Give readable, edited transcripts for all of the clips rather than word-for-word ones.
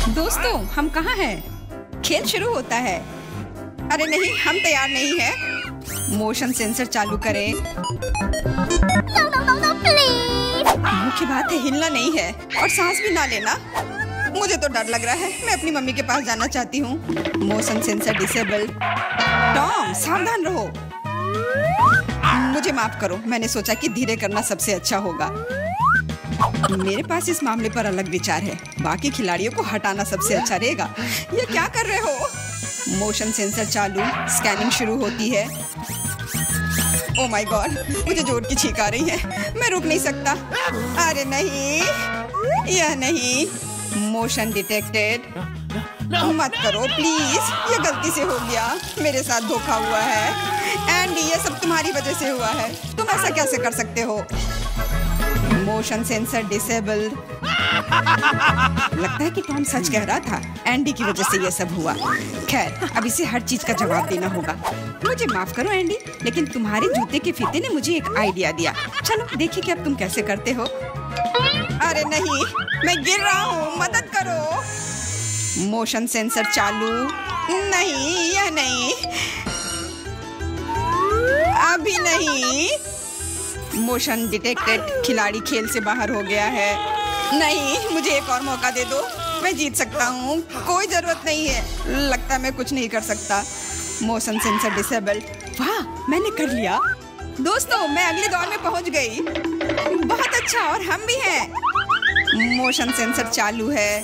दोस्तों, हम कहाँ हैं? खेल शुरू होता है। अरे नहीं, हम तैयार नहीं हैं। मोशन सेंसर चालू करें। मुख्य बात है हिलना नहीं है और सांस भी ना लेना। मुझे तो डर लग रहा है। मैं अपनी मम्मी के पास जाना चाहती हूँ। Motion sensor disable. टॉम, सावधान रहो। मुझे माफ करो, मैंने सोचा कि धीरे करना सबसे अच्छा होगा। मेरे पास इस मामले पर अलग विचार है। बाकी खिलाड़ियों को हटाना सबसे अच्छा रहेगा। ये क्या कर रहे हो? मोशन सेंसर चालू। स्कैनिंग शुरू होती है। ओह माय गॉड, मुझे जोर की छींक आ रही है। मैं रुक नहीं सकता। अरे नहीं, यह नहीं। Motion detected. मत करो प्लीज, ये गलती से हो गया। मेरे साथ धोखा हुआ है। एंडी, ये सब तुम्हारी वजह से हुआ है। तुम ऐसा कैसे कर सकते हो? Motion sensor disabled. लगता है कि टॉम सच कह रहा था। एंडी की वजह से ये सब हुआ। खैर, अब इसे हर चीज का जवाब देना होगा। मुझे माफ करो एंडी, लेकिन तुम्हारे जूते के फीते ने मुझे एक आइडिया दिया। चलो देखिए कि अब तुम कैसे करते हो। अरे नहीं, मैं गिर रहा हूँ, मदद करो। मोशन सेंसर चालू। नहीं, यह नहीं, अभी नहीं। Motion detected. खिलाड़ी खेल से बाहर हो गया है। नहीं, मुझे एक और मौका दे दो। मैं जीत सकता हूँ। कोई जरूरत नहीं है। लगता है मैं कुछ नहीं कर सकता। Motion sensor disabled. वाह, मैंने कर लिया। दोस्तों, मैं अगले दौर में पहुँच गई। बहुत अच्छा, और हम भी हैं। मोशन सेंसर चालू है।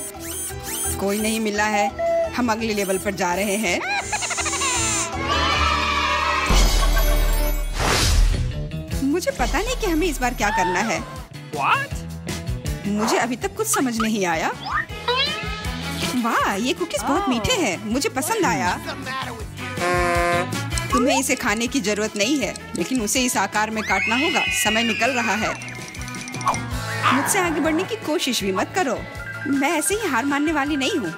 कोई नहीं मिला है। हम अगले लेवल पर जा रहे हैं। मुझे पता नहीं कि हमें इस बार क्या करना है। What? मुझे अभी तक कुछ समझ नहीं आया। वाह, ये कुकीज बहुत मीठे हैं। मुझे पसंद आया। तुम्हें इसे खाने की जरूरत नहीं है, लेकिन उसे इस आकार में काटना होगा। समय निकल रहा है। मुझसे आगे बढ़ने की कोशिश भी मत करो। मैं ऐसे ही हार मानने वाली नहीं हूँ।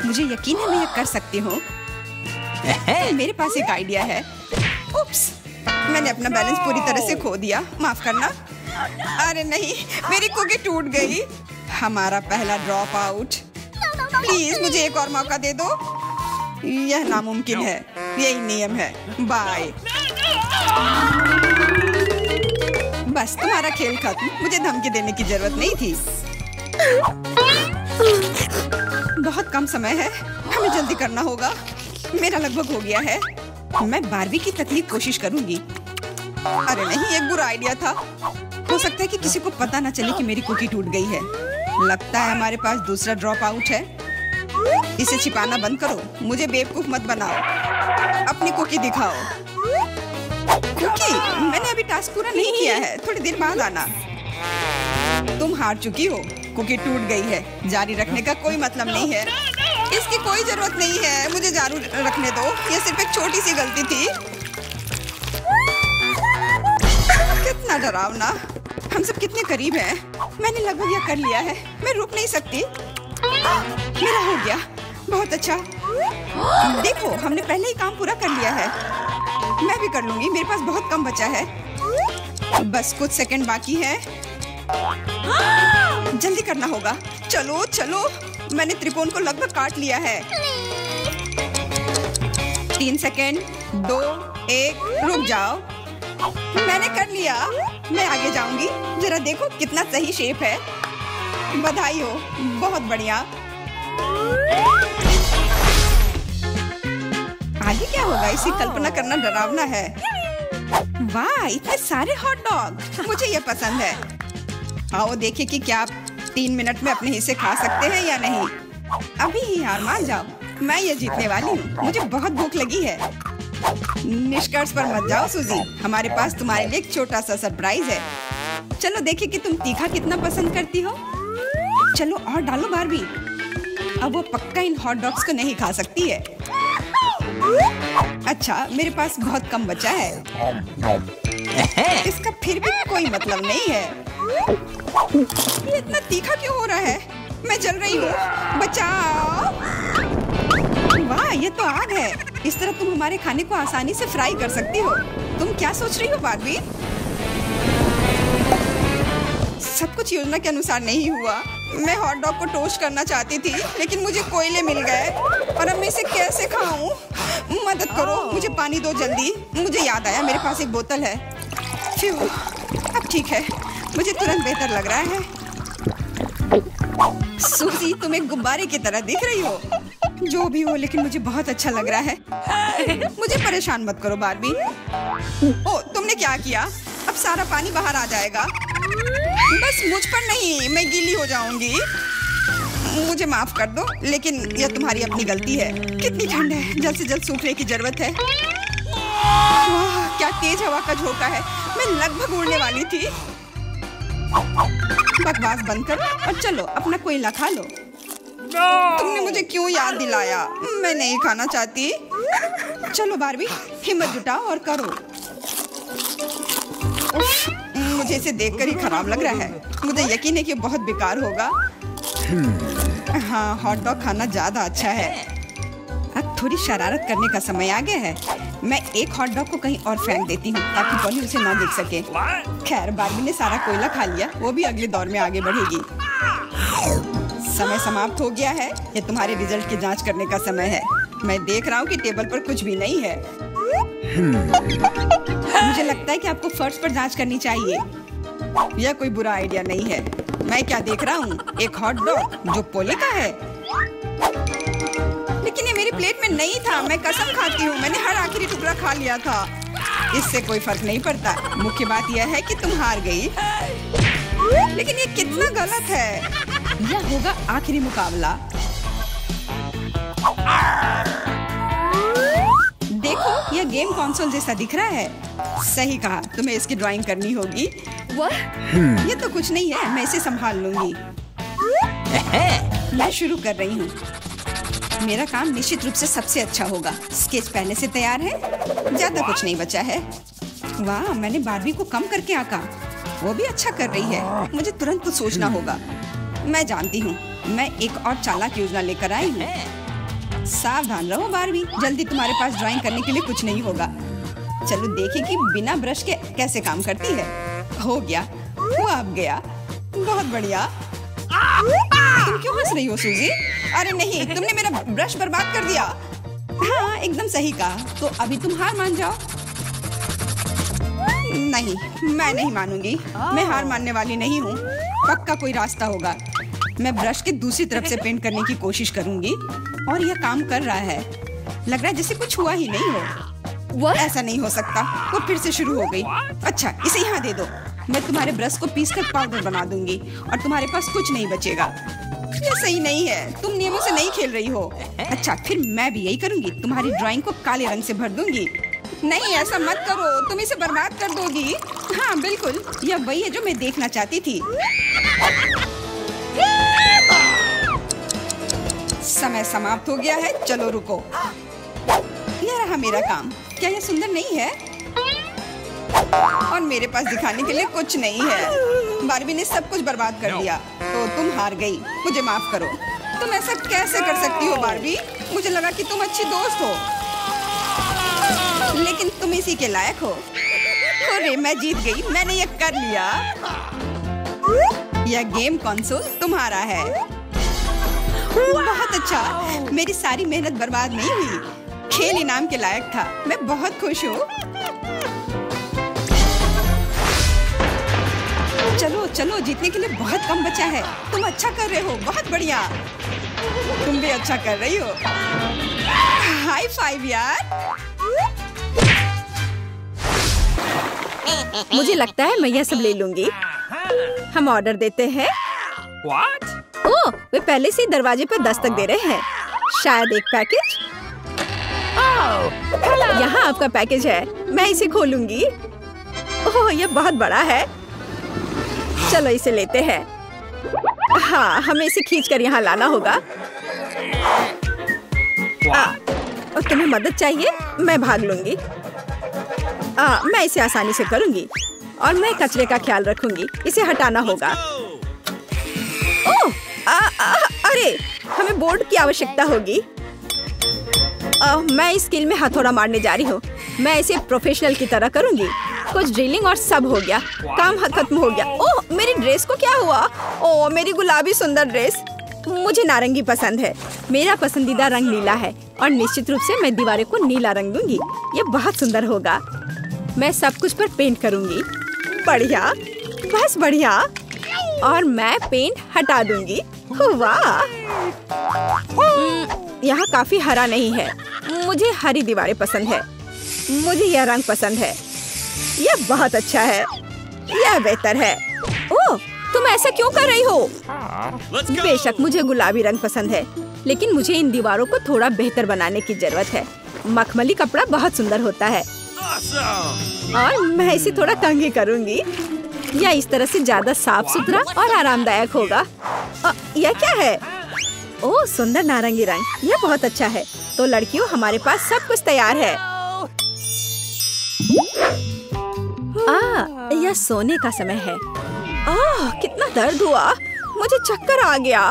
मुझे यकीन है मैं यह कर सकती हूँ। मेरे पास एक आइडिया है। उप्स, मैंने अपना बैलेंस पूरी तरह से खो दिया। माफ करना। अरे नहीं, मेरी कुकी टूट गई। हमारा पहला ड्रॉप आउट। प्लीज मुझे एक और मौका दे दो। यह नामुमकिन है। यही नियम है। बाय। बस, तुम्हारा खेल खत्म। मुझे धमकी देने की जरूरत नहीं थी। बहुत कम समय है। हमें जल्दी करना होगा। मेरा लगभग हो गया है। मैं बारहवीं की तकलीफ कोशिश करूंगी। अरे नहीं, एक बुरा आइडिया था। हो सकता है कि किसी को पता ना चले कि मेरी कुकी टूट गई है। लगता है हमारे पास दूसरा ड्रॉप आउट है। इसे छिपाना बंद करो। मुझे बेवकूफ मत बनाओ। अपनी कुकी दिखाओ। कुकी, मैंने अभी टास्क पूरा नहीं किया है। थोड़ी देर बाद आना। तुम हार चुकी हो। कुकी टूट गई है। जारी रखने का कोई मतलब नहीं है। इसकी कोई जरूरत नहीं है। मुझे जारी रखने दो। यह सिर्फ एक छोटी सी गलती थी। कितना डरावना। हम सब कितने करीब हैं। मैंने लगभग यह कर लिया है। मैं रुक नहीं सकती। मेरा हो गया। बहुत अच्छा। देखो, हमने पहले ही काम पूरा कर लिया है। मैं भी कर लूंगी। मेरे पास बहुत कम बचा है। बस कुछ सेकंड बाकी है। जल्दी करना होगा। चलो चलो, मैंने त्रिकोण को लगभग काट लिया है। 3 सेकंड, 2, 1, रुक जाओ। मैंने कर लिया। मैं आगे जाऊंगी। जरा देखो कितना सही शेप है। बधाई हो, बहुत बढ़िया। आगे क्या होगा, इसे कल्पना करना डरावना है। वाह, इतने सारे हॉट डॉग। मुझे ये पसंद है। आओ देखिए कि क्या आप 3 मिनट में अपने हिस्से खा सकते हैं या नहीं। अभी ही हार मान जाओ। मैं ये जीतने वाली हूँ। मुझे बहुत भूख लगी है। निष्कर्ष पर मत जाओ सूजी। हमारे पास तुम्हारे लिए एक छोटा सा सरप्राइज है। चलो देखिए कि तुम तीखा कितना पसंद करती हो। चलो और डालो बारबी। अब वो पक्का इन हॉट डॉग्स को नहीं खा सकती है। अच्छा, मेरे पास बहुत कम बचा है। इसका फिर भी कोई मतलब नहीं है। ये इतना तीखा क्यों हो रहा है? मैं जल रही हूँ। बचाओ। वाह, ये तो आग है। इस तरह तुम हमारे खाने को आसानी से फ्राई कर सकती हो। तुम क्या सोच रही हो बारबी? सब कुछ योजना के अनुसार नहीं हुआ। मैं हॉट डॉग को टोस्ट करना चाहती थी, लेकिन मुझे कोयले मिल गए और अब मैं इसे कैसे खाऊं? मदद करो, मुझे पानी दो जल्दी। मुझे याद आया मेरे पास एक बोतल है। फ्यू, अब ठीक है, मुझे तुरंत बेहतर लग रहा है। सूजी, तुम एक गुब्बारे की तरह दिख रही हो। जो भी हो, लेकिन मुझे बहुत अच्छा लग रहा है। मुझे परेशान मत करो बारबी। ओ, तुमने क्या किया? अब सारा पानी बाहर आ जाएगा। बस मुझ पर नहीं, मैं गीली हो जाऊंगी। मुझे माफ कर दो, लेकिन यह तुम्हारी अपनी गलती है। कितनी ठंड है, जल्द से जल्द सूखने की जरूरत है। वाह, क्या तेज हवा का झोंका है। मैं लगभग उड़ने वाली थी। बकवास बंद करो और चलो अपना कोयला खा लो। तुमने मुझे क्यों याद दिलाया? मैं नहीं खाना चाहती। चलो बारबी, हिम्मत जुटाओ और करो। मुझे इसे देखकर ही खराब लग रहा है। मुझे यकीन है कि बहुत बेकार होगा। हाँ, हॉट डॉग खाना ज्यादा अच्छा है। अब थोड़ी शरारत करने का समय आ गया है। मैं एक हॉट डॉग को कहीं और फेंक देती हूँ ताकि पॉली उसे ना देख सके। खैर, बारबी ने सारा कोयला खा लिया, वो भी अगले दौर में आगे बढ़ेगी। समय समाप्त हो गया है। ये तुम्हारे रिजल्ट की जांच करने का समय है। मैं देख रहा हूँ कि टेबल पर कुछ भी नहीं है। मुझे लगता है कि आपको फर्श पर जांच करनी चाहिए। यह कोई बुरा आइडिया नहीं है। मैं क्या देख रहा हूँ? एक हॉट डॉग जो पोले का है। लेकिन ये मेरी प्लेट में नहीं था। मैं कसम खाती हूँ, मैंने हर आखिरी टुकड़ा खा लिया था। इससे कोई फर्क नहीं पड़ता। मुख्य बात यह है कि तुम हार गई। लेकिन ये कितना गलत है। यह होगा आखिरी मुकाबला। देखो, यह गेम कंसोल जैसा दिख रहा है। सही कहा, तुम्हें इसकी ड्राइंग करनी होगी। ये तो कुछ नहीं है, मैं इसे संभाल लूंगी। मैं शुरू कर रही हूँ। मेरा काम निश्चित रूप से सबसे अच्छा होगा। स्केच पहले से तैयार है, ज्यादा कुछ नहीं बचा है। वाह, मैंने बारबी को कम करके आंका। वो भी अच्छा कर रही है। मुझे तुरंत तो सोचना होगा। मैं जानती हूँ, मैं एक और चालाक योजना लेकर आई हूँ। सावधान रहो बारबी, जल्दी तुम्हारे पास ड्राइंग करने के लिए कुछ नहीं होगा। चलो देखें कि बिना ब्रश के कैसे काम करती है। हो गया, वो अब गया। बहुत बढ़िया। तुम क्यों हंस रही हो सूजी? अरे नहीं, तुमने मेरा ब्रश बर्बाद कर दिया। हाँ, एकदम सही कहा। तो अभी तुम हार मान जाओ। नहीं, मैं नहीं मानूंगी। मैं हार मानने वाली नहीं हूँ। पक्का कोई रास्ता होगा। मैं ब्रश के दूसरी तरफ से पेंट करने की कोशिश करूंगी और यह काम कर रहा है। लग रहा है जैसे कुछ हुआ ही नहीं हो। ऐसा नहीं हो सकता। वो फिर से शुरू हो गई। अच्छा, इसे यहाँ दे दो। मैं तुम्हारे ब्रश को पीसकर पाउडर बना दूंगी और तुम्हारे पास कुछ नहीं बचेगा। ये सही नहीं है। तुम नियमों से नहीं खेल रही हो। अच्छा, फिर मैं भी यही करूंगी। तुम्हारी ड्राइंग को काले रंग से भर दूंगी। नहीं, ऐसा मत करो, तुम इसे बर्बाद कर दोगी। हाँ बिल्कुल, यह वही है जो मैं देखना चाहती थी। समय समाप्त हो गया है। चलो रुको। यह रहा मेरा काम। क्या यह सुंदर नहीं है? और मेरे पास दिखाने के लिए कुछ नहीं है। बारबी ने सब कुछ बर्बाद कर दिया। तो तुम हार गई। मुझे माफ करो। तुम ऐसा कैसे कर सकती हो बारबी? मुझे लगा कि तुम अच्छी दोस्त हो, लेकिन तुम इसी के लायक हो। अरे, मैं जीत गई। मैंने ये कर लिया। यह गेम कंसोल तुम्हारा है। बहुत अच्छा। मेरी सारी मेहनत बर्बाद नहीं हुई। खेल इनाम के लायक था। मैं बहुत खुश हूँ। चलो चलो, जीतने के लिए बहुत कम बचा है। तुम अच्छा कर रहे हो। बहुत बढ़िया। तुम भी अच्छा कर रही हो। हाई फाइव यार। मुझे लगता है मैं यह सब ले लूंगी। हम ऑर्डर देते हैं। What? ओह, वे पहले से ही दरवाजे पर दस्तक दे रहे हैं। शायद एक पैकेज। यहाँ आपका पैकेज है। मैं इसे खोलूंगी। ओह, यह बहुत बड़ा है। चलो इसे लेते हैं। हाँ, हमें इसे खींचकर यहाँ लाना होगा। और तुम्हें मदद चाहिए? मैं भाग लूंगी। मैं इसे आसानी से करूंगी और मैं कचरे का ख्याल रखूंगी। इसे हटाना होगा। ओह, अरे, हमें बोर्ड की आवश्यकता होगी। मैं इस स्किल में हथौड़ा मारने जा रही हूँ। मैं इसे प्रोफेशनल की तरह करूंगी। कुछ ड्रिलिंग और सब हो गया। काम खत्म हो गया। ओह, मेरी ड्रेस को क्या हुआ? ओह, मेरी गुलाबी सुंदर ड्रेस। मुझे नारंगी पसंद है। मेरा पसंदीदा रंग नीला है और निश्चित रूप से मैं दीवारों को नीला रंग दूंगी। ये बहुत सुंदर होगा। मैं सब कुछ पर पेंट करूंगी। बढ़िया, बस बढ़िया। और मैं पेंट हटा दूंगी। वाह, यहाँ काफी हरा नहीं है। मुझे हरी दीवारें पसंद है। मुझे यह रंग पसंद है। यह बहुत अच्छा है। यह बेहतर है। ओह, तुम ऐसा क्यों कर रही हो? बेशक मुझे गुलाबी रंग पसंद है, लेकिन मुझे इन दीवारों को थोड़ा बेहतर बनाने की जरूरत है। मखमली कपड़ा बहुत सुंदर होता है और मैं इसे थोड़ा कंघी करूंगी। यह इस तरह से ज्यादा साफ सुथरा और आरामदायक होगा। यह क्या है? ओह, सुंदर नारंगी रंग। यह बहुत अच्छा है। तो लड़कियों, हमारे पास सब कुछ तैयार है। यह सोने का समय है। कितना दर्द हुआ। मुझे चक्कर आ गया।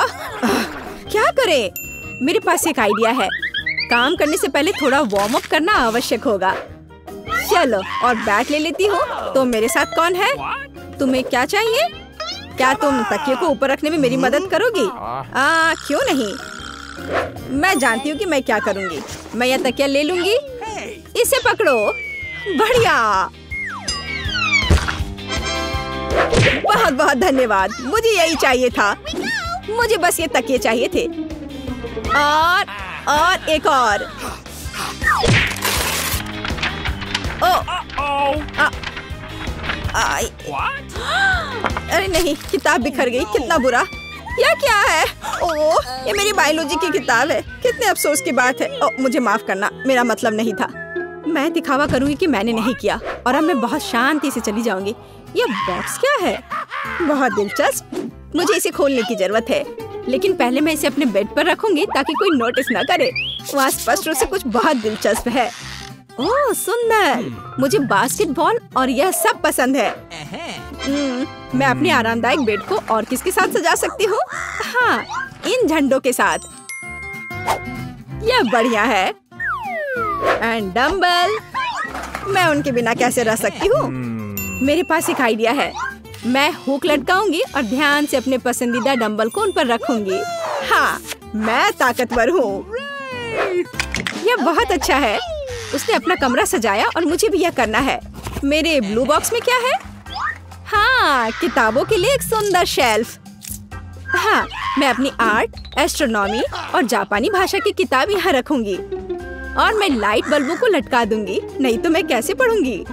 क्या करें? मेरे पास एक आइडिया है। काम करने से पहले थोड़ा वार्म अप करना आवश्यक होगा। चलो, और बैट ले लेती हूँ। तो मेरे साथ कौन है? तुम्हें क्या चाहिए? क्या तुम तकिए को ऊपर रखने में मेरी मदद करोगी? क्यों नहीं। मैं जानती हूँ कि मैं क्या करूँगी। मैं यह तकिया ले लूंगी। इसे पकड़ो। बढ़िया, बहुत बहुत धन्यवाद। मुझे यही चाहिए था। मुझे बस ये तकिए चाहिए थे। और एक और। अरे नहीं, किताब बिखर गई। कितना बुरा। यह क्या है? ओह, ये मेरी बायोलॉजी की किताब है। कितने अफसोस की बात है। मुझे माफ करना, मेरा मतलब नहीं था। मैं दिखावा करूंगी कि मैंने नहीं किया और अब मैं बहुत शांति से चली जाऊंगी। यह बॉक्स क्या है? बहुत दिलचस्प। मुझे इसे खोलने की जरूरत है, लेकिन पहले मैं इसे अपने बेड पर रखूंगी ताकि कोई नोटिस न करे। वहाँ स्पष्ट रूप से कुछ बहुत दिलचस्प है। ओह, सुंदर। मुझे बास्केटबॉल और यह सब पसंद है। मैं अपने आरामदायक बेड को और किसके साथ सजा सकती हूँ? हाँ, इन झंडों के साथ। यह बढ़िया है। And dumbbell. मैं उनके बिना कैसे रह सकती हूँ? मेरे पास एक आइडिया है। मैं हुक लटकाऊंगी और ध्यान से अपने पसंदीदा डंबल को उन पर रखूंगी। हाँ, मैं ताकतवर हूँ। यह बहुत अच्छा है। उसने अपना कमरा सजाया और मुझे भी यह करना है। मेरे ब्लू बॉक्स में क्या है? हाँ, किताबों के लिए एक सुंदर शेल्फ। हाँ, मैं अपनी आर्ट, एस्ट्रोनॉमी और जापानी भाषा की किताब यहाँ रखूंगी। और मैं लाइट बल्बों को लटका दूंगी, नहीं तो मैं कैसे पढ़ूंगी?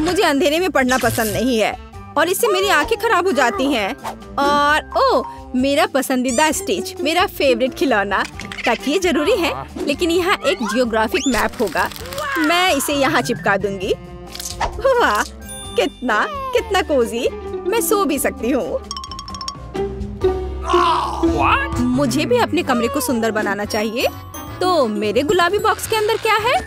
मुझे अंधेरे में पढ़ना पसंद नहीं है और इससे मेरी आंखें खराब हो जाती हैं। और ओह, मेरा पसंदीदा स्टिच, मेरा फेवरेट खिलौना। तकिए जरूरी है, लेकिन यहाँ एक जियोग्राफिक मैप होगा। मैं इसे यहाँ चिपका दूंगी। वाह, कितना कितना कोजी। मैं सो भी सकती हूँ। मुझे भी अपने कमरे को सुंदर बनाना चाहिए। तो मेरे गुलाबी बॉक्स के अंदर क्या है?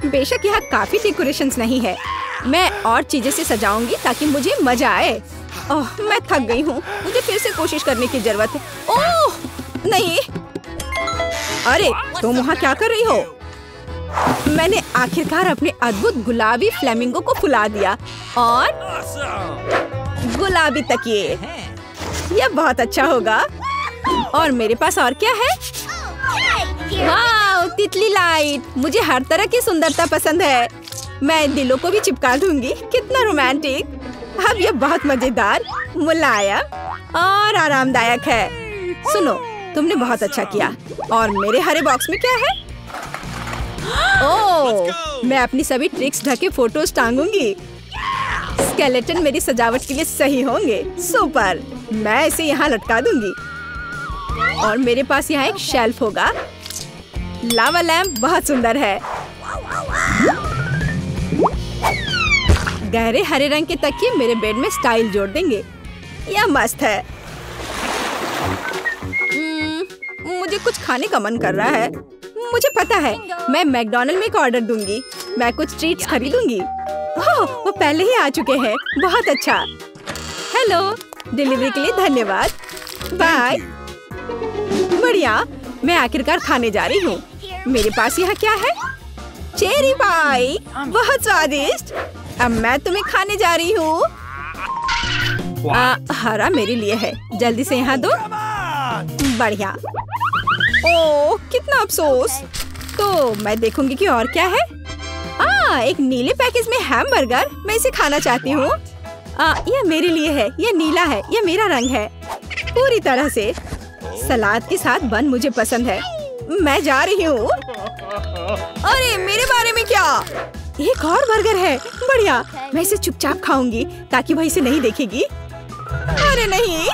बेशक यहाँ काफी डेकोरेशंस नहीं है। मैं और चीजें से सजाऊंगी ताकि मुझे मजा आए। ओह, मैं थक गई हूँ। मुझे फिर से कोशिश करने की जरूरत है। ओह नहीं। अरे, तुम वहाँ क्या कर रही हो? मैंने आखिरकार अपने अद्भुत गुलाबी फ्लेमिंगो को फुला दिया और गुलाबी तकिए। यह बहुत अच्छा होगा। और मेरे पास और क्या है? वाह, तितली लाइट। मुझे हर तरह की सुंदरता पसंद है। मैं दिलों को भी चिपका दूंगी। कितना रोमांटिक। अब यह बहुत मजेदार, मुलायम और आरामदायक है। सुनो, तुमने बहुत अच्छा किया। और मेरे हरे बॉक्स में क्या है? ओह, मैं अपनी सभी ट्रिक्स ढके फोटोज टांगूंगी। स्केलेटन मेरी सजावट के लिए सही होंगे। सुपर। मैं इसे यहाँ लटका दूंगी। और मेरे पास यहाँ एक शेल्फ होगा। लावा लैंप बहुत सुंदर है। गहरे हरे रंग के तकिए मेरे बेड में स्टाइल जोड़ देंगे। यह मस्त है। मुझे कुछ खाने का मन कर रहा है। मुझे पता है, मैं मैकडॉनल्ड में एक ऑर्डर दूंगी। मैं कुछ ट्रीट्स खरीदूंगी। ओह, वो पहले ही आ चुके हैं। बहुत अच्छा। हेलो, डिलीवरी के लिए धन्यवाद। बाय। बढ़िया, मैं आखिरकार खाने जा रही हूँ। मेरे पास यहाँ क्या है? चेरी पाई, बहुत स्वादिष्ट। अब मैं तुम्हें खाने जा रही हूँ। हरा मेरे लिए है, जल्दी से यहाँ दो। बढ़िया। ओह कितना अफसोस। तो मैं देखूंगी कि और क्या है। एक नीले पैकेज में हैमबर्गर, मैं इसे खाना चाहती हूँ। यह मेरे लिए है, यह नीला है, यह मेरा रंग है पूरी तरह से। सलाद के साथ बन मुझे पसंद है। मैं जा रही हूँ। अरे मेरे बारे में क्या? एक और बर्गर है, बढ़िया। मैं इसे चुपचाप खाऊंगी ताकि वह इसे नहीं देखेगी। अरे नहीं,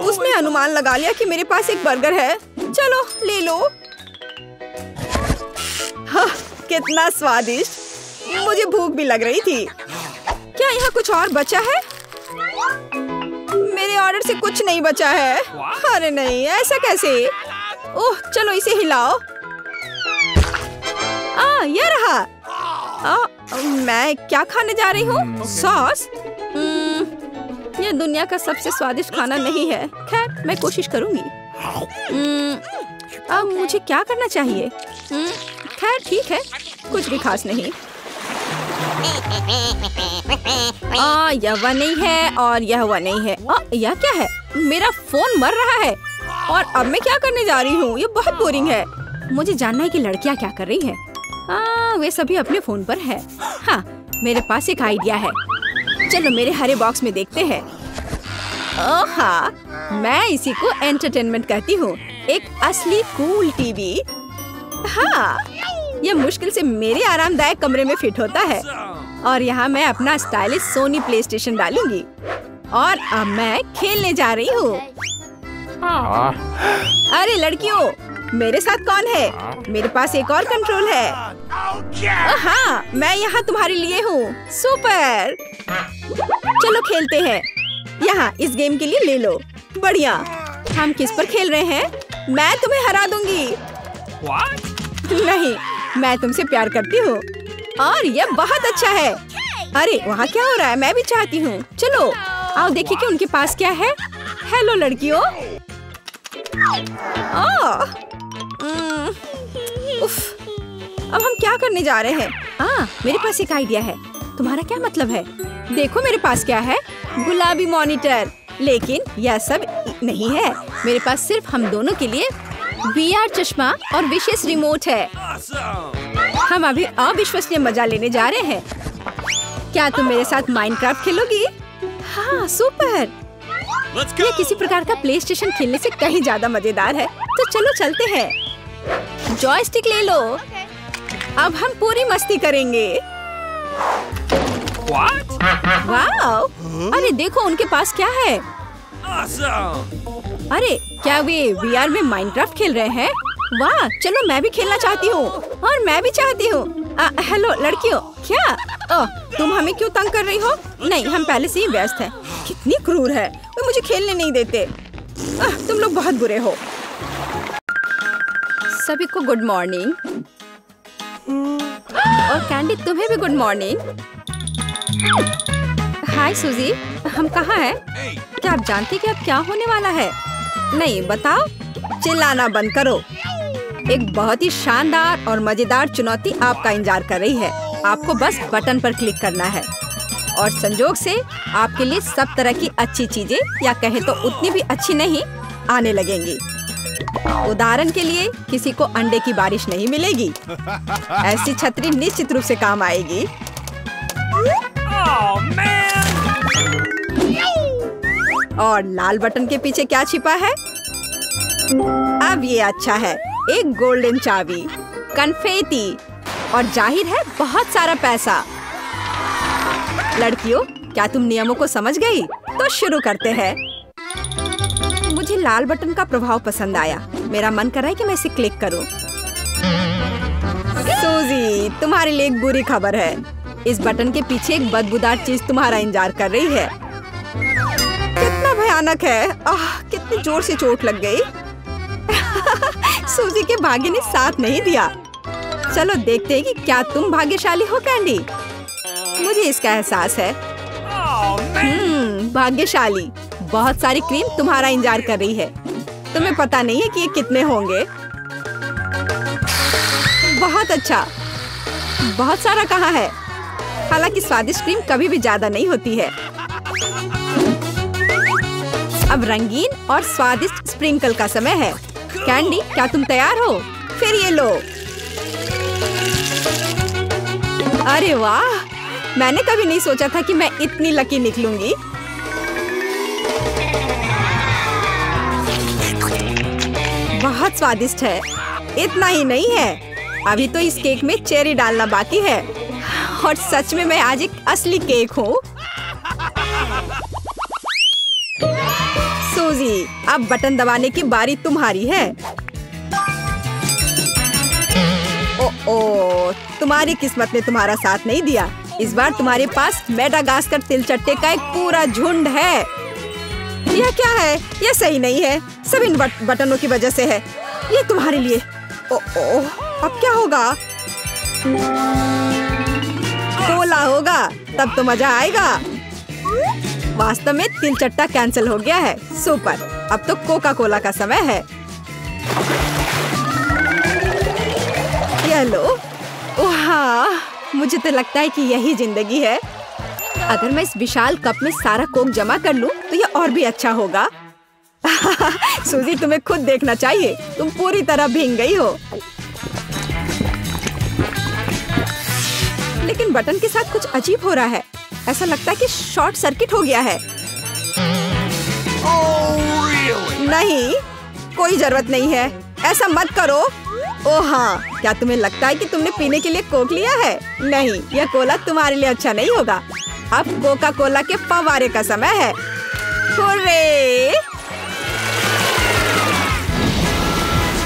उसने अनुमान लगा लिया कि मेरे पास एक बर्गर है। चलो ले लो। हाँ, कितना स्वादिष्ट। मुझे भूख भी लग रही थी। क्या यहाँ कुछ और बचा है? मेरे ऑर्डर से कुछ नहीं बचा है। अरे नहीं, ऐसा कैसे? ओह चलो इसे हिलाओ। ये रहा। मैं क्या खाने जा रही हूँ? सॉस। यह दुनिया का सबसे स्वादिष्ट खाना नहीं है। खैर मैं कोशिश करूंगी। अब मुझे क्या करना चाहिए? खैर ठीक है, कुछ भी खास नहीं। यह वह नहीं है और यह वह नहीं है। यह क्या है? मेरा फोन मर रहा है और अब मैं क्या करने जा रही हूँ? ये बहुत बोरिंग है। मुझे जानना है कि लड़कियाँ क्या कर रही है। वे सभी अपने फोन पर है। हाँ, मेरे पास एक आइडिया है। चलो मेरे हरे बॉक्स में देखते हैं। हाँ, मैं इसी को एंटरटेनमेंट कहती हूँ। एक असली कूल टीवी। हाँ, यह मुश्किल से मेरे आरामदायक कमरे में फिट होता है। और यहाँ मैं अपना स्टाइलिश सोनी प्ले स्टेशन डालूंगी। और अब मैं खेलने जा रही हूँ। अरे लड़कियों, मेरे साथ कौन है? मेरे पास एक और कंट्रोल है। हाँ, मैं यहाँ तुम्हारे लिए हूँ। सुपर। चलो खेलते हैं। यहाँ इस गेम के लिए ले लो। बढ़िया। हम किस पर खेल रहे हैं? मैं तुम्हें हरा दूंगी। नहीं, मैं तुमसे प्यार करती हूँ और यह बहुत अच्छा है। अरे वहाँ क्या हो रहा है? मैं भी चाहती हूँ। चलो आओ देखिए कि उनके पास क्या है। हेलो लड़कियों। उफ, अब हम क्या करने जा रहे हैं? मेरे पास एक आइडिया है। तुम्हारा क्या मतलब है? देखो मेरे पास क्या है। गुलाबी मॉनिटर। लेकिन यह सब नहीं है। मेरे पास सिर्फ हम दोनों के लिए VR चश्मा और विशेष रिमोट है। हम अभी अविश्वसनीय मजा लेने जा रहे हैं। क्या तुम मेरे साथ माइनक्राफ्ट खेलोगी? हाँ सुपर। ये किसी प्रकार का प्ले स्टेशन खेलने से कहीं ज्यादा मजेदार है। तो चलो चलते हैं। जॉयस्टिक ले लो। अब हम पूरी मस्ती करेंगे। वाओ! अरे देखो उनके पास क्या है। अरे क्या वे VR में माइनक्राफ्ट खेल रहे हैं? वाह! चलो मैं भी खेलना चाहती हूँ। और मैं भी चाहती हूँ। हेलो लड़कियों। क्या? तुम हमें क्यों तंग कर रही हो? नहीं, हम पहले से ही व्यस्त हैं। कितनी क्रूर है, वो मुझे खेलने नहीं देते। तुम लोग बहुत बुरे हो। सभी को गुड मॉर्निंग। और कैंडी तुम्हें भी गुड मॉर्निंग। हाय सुजी, हम कहाँ हैं? क्या आप जानते कि अब क्या होने वाला है? नहीं, बताओ। चिल्लाना बंद करो। एक बहुत ही शानदार और मजेदार चुनौती आपका इंतजार कर रही है। आपको बस बटन पर क्लिक करना है और संजोग से आपके लिए सब तरह की अच्छी चीजें, या कहे तो उतनी भी अच्छी नहीं, आने लगेंगी। उदाहरण के लिए किसी को अंडे की बारिश नहीं मिलेगी। ऐसी छतरी निश्चित रूप से काम आएगी। और लाल बटन के पीछे क्या छिपा है? अब ये अच्छा है। एक गोल्डन चाबी, कन्फेटी और जाहिर है बहुत सारा पैसा। लड़कियों, क्या तुम नियमों को समझ गई? तो शुरू करते हैं। मुझे लाल बटन का प्रभाव पसंद आया। मेरा मन कर रहा है कि मैं इसे क्लिक करूं। सूजी, तुम्हारे लिए एक बुरी खबर है। इस बटन के पीछे एक बदबूदार चीज तुम्हारा इंतजार कर रही है। कितना भयानक है। कितनी जोर से चोट लग गई। सूजी के भाग्य ने साथ नहीं दिया। चलो देखते हैं कि क्या तुम भाग्यशाली हो कैंडी। मुझे इसका एहसास है। भाग्यशाली। बहुत सारी क्रीम तुम्हारा इंतजार कर रही है। तुम्हें पता नहीं है कि ये कितने होंगे। बहुत अच्छा। बहुत सारा कहाँ है? हालांकि स्वादिष्ट क्रीम कभी भी ज्यादा नहीं होती है। अब रंगीन और स्वादिष्ट स्प्रिंकल का समय है। कैंडी, क्या तुम तैयार हो? फिर ये लो। अरे वाह, मैंने कभी नहीं सोचा था कि मैं इतनी लकी निकलूंगी। बहुत स्वादिष्ट है। इतना ही नहीं है, अभी तो इस केक में चेरी डालना बाकी है। और सच में मैं आज एक असली केक हूँ। सूजी, अब बटन दबाने की बारी तुम्हारी है। ओ, तुम्हारी किस्मत ने तुम्हारा साथ नहीं दिया। इस बार तुम्हारे पास मेडागास्कर तिलचट्टे का एक पूरा झुंड है। यह क्या है? यह सही नहीं है। सब इन बटनों की वजह से है। ये तुम्हारे लिए। अब क्या होगा? कोला होगा, तब तो मजा आएगा। वास्तव में तिलचट्टा कैंसिल हो गया है। सुपर, अब तो कोका कोला का समय है। ये लो। ओह, मुझे तो लगता है कि यही जिंदगी है। अगर मैं इस विशाल कप में सारा कोक जमा कर लूं, तो ये और भी अच्छा होगा। सूजी, तुम्हें खुद देखना चाहिए। तुम पूरी तरह भीग गई हो। लेकिन बटन के साथ कुछ अजीब हो रहा है। ऐसा लगता है कि शॉर्ट सर्किट हो गया है। नहीं, कोई जरूरत नहीं है। ऐसा मत करो। ओह हाँ, क्या तुम्हें लगता है कि तुमने पीने के लिए कोक लिया है? नहीं, यह कोला तुम्हारे लिए अच्छा नहीं होगा। अब कोका कोला के फव्वारे का समय है। हुर्रे!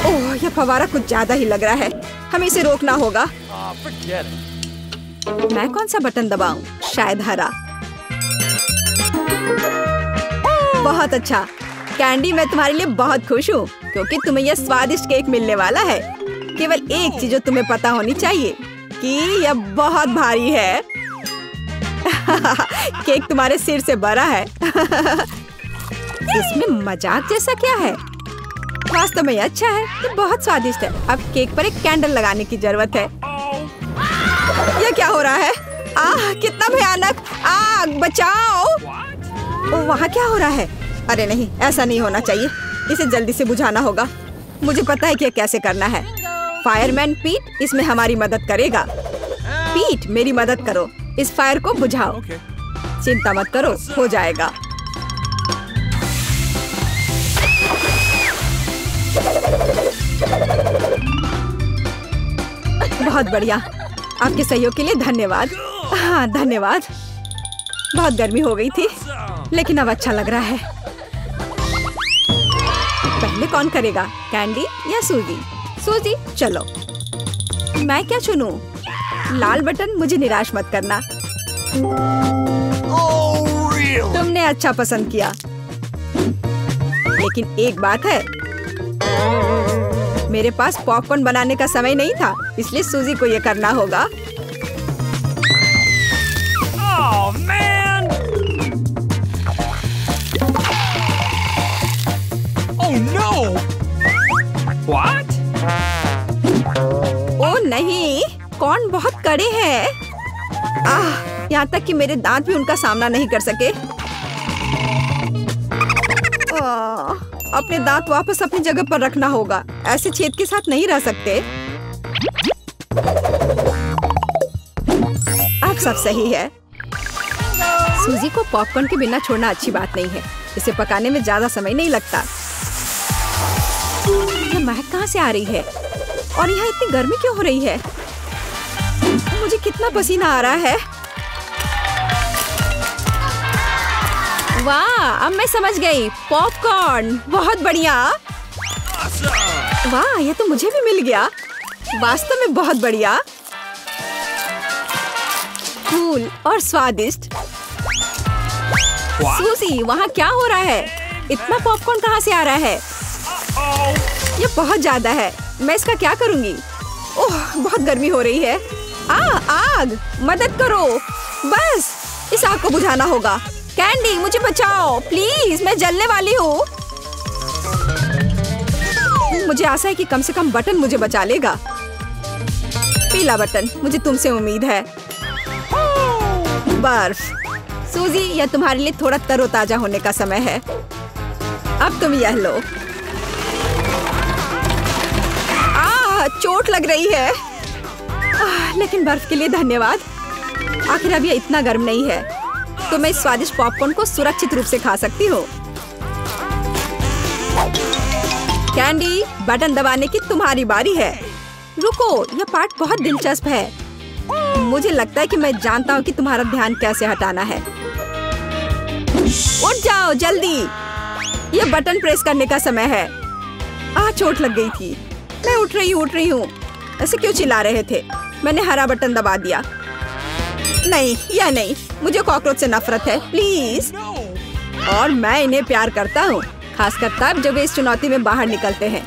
ओह, यह फव्वारा कुछ ज्यादा ही लग रहा है। हमें इसे रोकना होगा। मैं कौन सा बटन दबाऊं? शायद हरा। बहुत अच्छा कैंडी, मैं तुम्हारे लिए बहुत खुश हूँ क्योंकि तुम्हें यह स्वादिष्ट केक मिलने वाला है। केवल एक चीज जो तुम्हें पता होनी चाहिए कि यह बहुत भारी है। केक तुम्हारे सिर से बड़ा है। इसमें मजाक जैसा क्या है? वास्तव में अच्छा है, ये बहुत स्वादिष्ट है। अब केक पर एक कैंडल लगाने की जरूरत है। यह क्या हो रहा है? आह, कितना भयानक! आग, बचाओ! वहाँ क्या हो रहा है? अरे नहीं, ऐसा नहीं होना चाहिए। इसे जल्दी से बुझाना होगा। मुझे पता है कि यह कैसे करना है। फायरमैन पीट इसमें हमारी मदद करेगा। पीट, मेरी मदद करो, इस फायर को बुझाओ। चिंता मत करो, हो जाएगा। बहुत बढ़िया, आपके सहयोग के लिए धन्यवाद। हाँ, धन्यवाद। बहुत गर्मी हो गई थी, लेकिन अब अच्छा लग रहा है। पहले कौन करेगा, कैंडी या सूजी? सूजी, चलो। मैं क्या चुनूं? लाल बटन, मुझे निराश मत करना। तुमने अच्छा पसंद किया, लेकिन एक बात है, मेरे पास पॉपकॉर्न बनाने का समय नहीं था, इसलिए सूजी को ये करना होगा। Oh, man! Oh no! What? ओ नहीं, कॉर्न बहुत कड़े हैं। यहाँ तक कि मेरे दांत भी उनका सामना नहीं कर सके। अपने दांत वापस अपनी जगह पर रखना होगा। ऐसे छेद के साथ नहीं रह सकते। अब सब सही है। सूजी को पॉपकॉर्न के बिना छोड़ना अच्छी बात नहीं है। इसे पकाने में ज्यादा समय नहीं लगता। ये महक कहाँ से आ रही है? और यहाँ इतनी गर्मी क्यों हो रही है? मुझे कितना पसीना आ रहा है। वाह, अब मैं समझ गई। पॉपकॉर्न, बहुत बढ़िया। वाह, ये तो मुझे भी मिल गया। वास्तव में बहुत बढ़िया, कूल और स्वादिष्ट। सूजी, वहाँ क्या हो रहा है? इतना पॉपकॉर्न कहाँ से आ रहा है? ये बहुत ज्यादा है। मैं इसका क्या करूँगी? ओह, बहुत गर्मी हो रही है। आग, मदद करो। बस, इस आग को बुझाना होगा। कैंडी, मुझे बचाओ प्लीज, मैं जलने वाली हूँ। मुझे आशा है कि कम से कम बटन मुझे बचा लेगा। पीला बटन, मुझे तुमसे उम्मीद है। बर्फ। सूजी, यह तुम्हारे लिए थोड़ा तरोताजा होने का समय है। अब तुम यह लो। चोट लग रही है। लेकिन बर्फ के लिए धन्यवाद। आखिर अब यह इतना गर्म नहीं है, तो मैं इस स्वादिष्ट पॉपकॉर्न को सुरक्षित रूप से खा सकती हूँ। कैंडी, बटन दबाने की तुम्हारी बारी है। रुको, यह पार्ट बहुत दिलचस्प है। मुझे लगता है कि मैं जानता हूँ कि तुम्हारा ध्यान कैसे हटाना है। उठ जाओ जल्दी, यह बटन प्रेस करने का समय है। चोट लग गई थी। मैं उठ रही हूँ। ऐसे क्यों चिल्ला रहे थे? मैंने हरा बटन दबा दिया। नहीं, यह नहीं, मुझे कॉकरोच से नफरत है, प्लीज। और मैं इन्हें प्यार करता हूँ, खासकर तब जब वे इस चुनौती में बाहर निकलते हैं।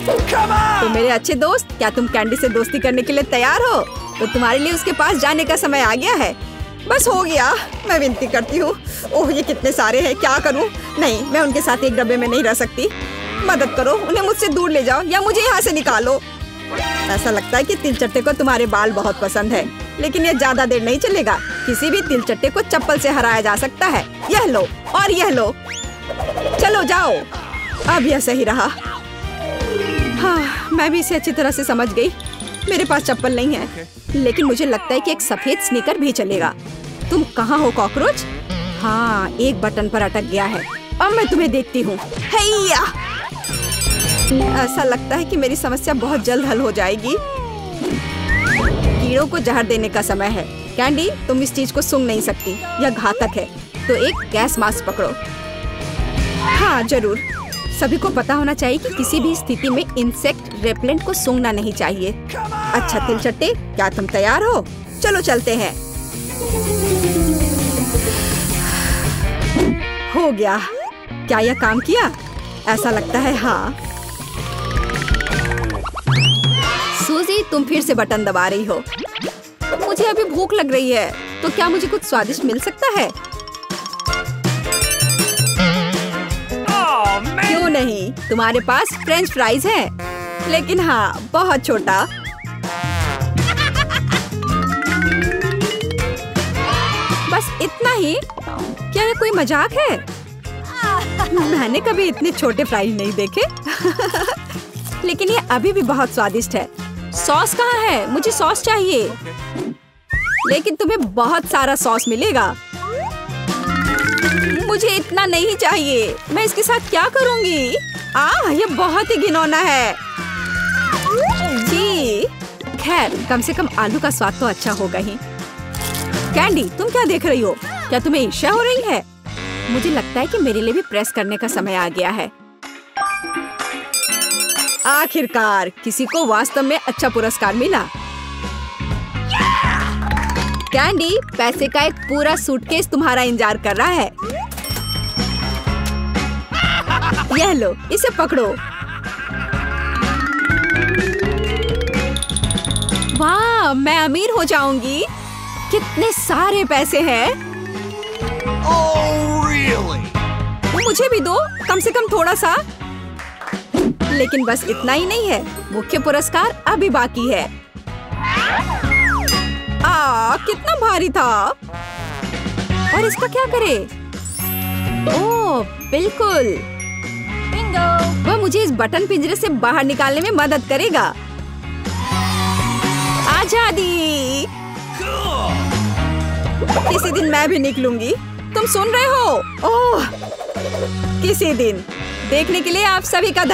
तो मेरे अच्छे दोस्त, क्या तुम कैंडी से दोस्ती करने के लिए तैयार हो? तो तुम्हारे लिए उसके पास जाने का समय आ गया है। बस हो गया, मैं विनती करती हूँ। ओह, ये कितने सारे हैं, क्या करूँ? नहीं, मैं उनके साथ एक डब्बे में नहीं रह सकती। मदद करो, उन्हें मुझसे दूर ले जाओ या मुझे यहाँ से निकालो। ऐसा लगता है कि तिलचट्टे को तुम्हारे बाल बहुत पसंद है, लेकिन यह ज्यादा देर नहीं चलेगा। किसी भी तिलचट्टे को चप्पल से हराया जा सकता है। यह लो और यह लो। चलो जाओ। अब यह सही रहा। हाँ, मैं भी इसे अच्छी तरह से समझ गई। मेरे पास चप्पल नहीं है, लेकिन मुझे लगता है कि एक सफेद स्नीकर भी चलेगा। तुम कहाँ हो कॉकरोच? हाँ, एक बटन पर अटक गया है। अब मैं तुम्हें देखती हूँ। हैया! ऐसा लगता है कि मेरी समस्या बहुत जल्द हल हो जाएगी। कीड़ों को जहर देने का समय है। कैंडी, तुम इस चीज को सूंघ नहीं सकती, यह घातक है। तो एक गैस मास्क पकड़ो। हाँ जरूर, सभी को पता होना चाहिए कि किसी भी स्थिति में इंसेक्ट रेपेलेंट को सूंघना नहीं चाहिए। अच्छा तिलचट्टे, क्या तुम तैयार हो? चलो चलते हैं। हो गया। क्या यह काम किया? ऐसा लगता है हाँ। सूजी, तुम फिर से बटन दबा रही हो। मुझे अभी भूख लग रही है, तो क्या मुझे कुछ स्वादिष्ट मिल सकता है? क्यों नहीं, तुम्हारे पास फ्रेंच फ्राइज है, लेकिन हाँ, बहुत छोटा। बस इतना ही? क्या ये कोई मजाक है? मैंने कभी इतने छोटे फ्राइज नहीं देखे। लेकिन ये अभी भी बहुत स्वादिष्ट है। सॉस कहाँ है? मुझे सॉस चाहिए। लेकिन तुम्हें बहुत सारा सॉस मिलेगा। मुझे इतना नहीं चाहिए। मैं इसके साथ क्या करूँगी? ये बहुत ही घिनौना है। जी, खैर कम से कम आलू का स्वाद तो अच्छा होगा ही। कैंडी, तुम क्या देख रही हो? क्या तुम्हें ईर्ष्या हो रही है? मुझे लगता है कि मेरे लिए भी प्रेस करने का समय आ गया है। आखिरकार किसी को वास्तव में अच्छा पुरस्कार मिला। कैंडी, पैसे का एक पूरा सूटकेस तुम्हारा इंतजार कर रहा है। यह लो, इसे पकड़ो। वाह, मैं अमीर हो जाऊंगी। कितने सारे पैसे हैं। Oh, really? मुझे भी दो, कम से कम थोड़ा सा। लेकिन बस इतना ही नहीं है, मुख्य पुरस्कार अभी बाकी है। कितना भारी था। और इसका क्या करे? ओह, बिल्कुल। बिंगो। वह मुझे इस बटन पिंजरे से बाहर निकालने में मदद करेगा। आजादी। किसी दिन मैं भी निकलूंगी। तुम सुन रहे हो? ओह, किसी दिन। देखने के लिए आप सभी का धन्यवाद।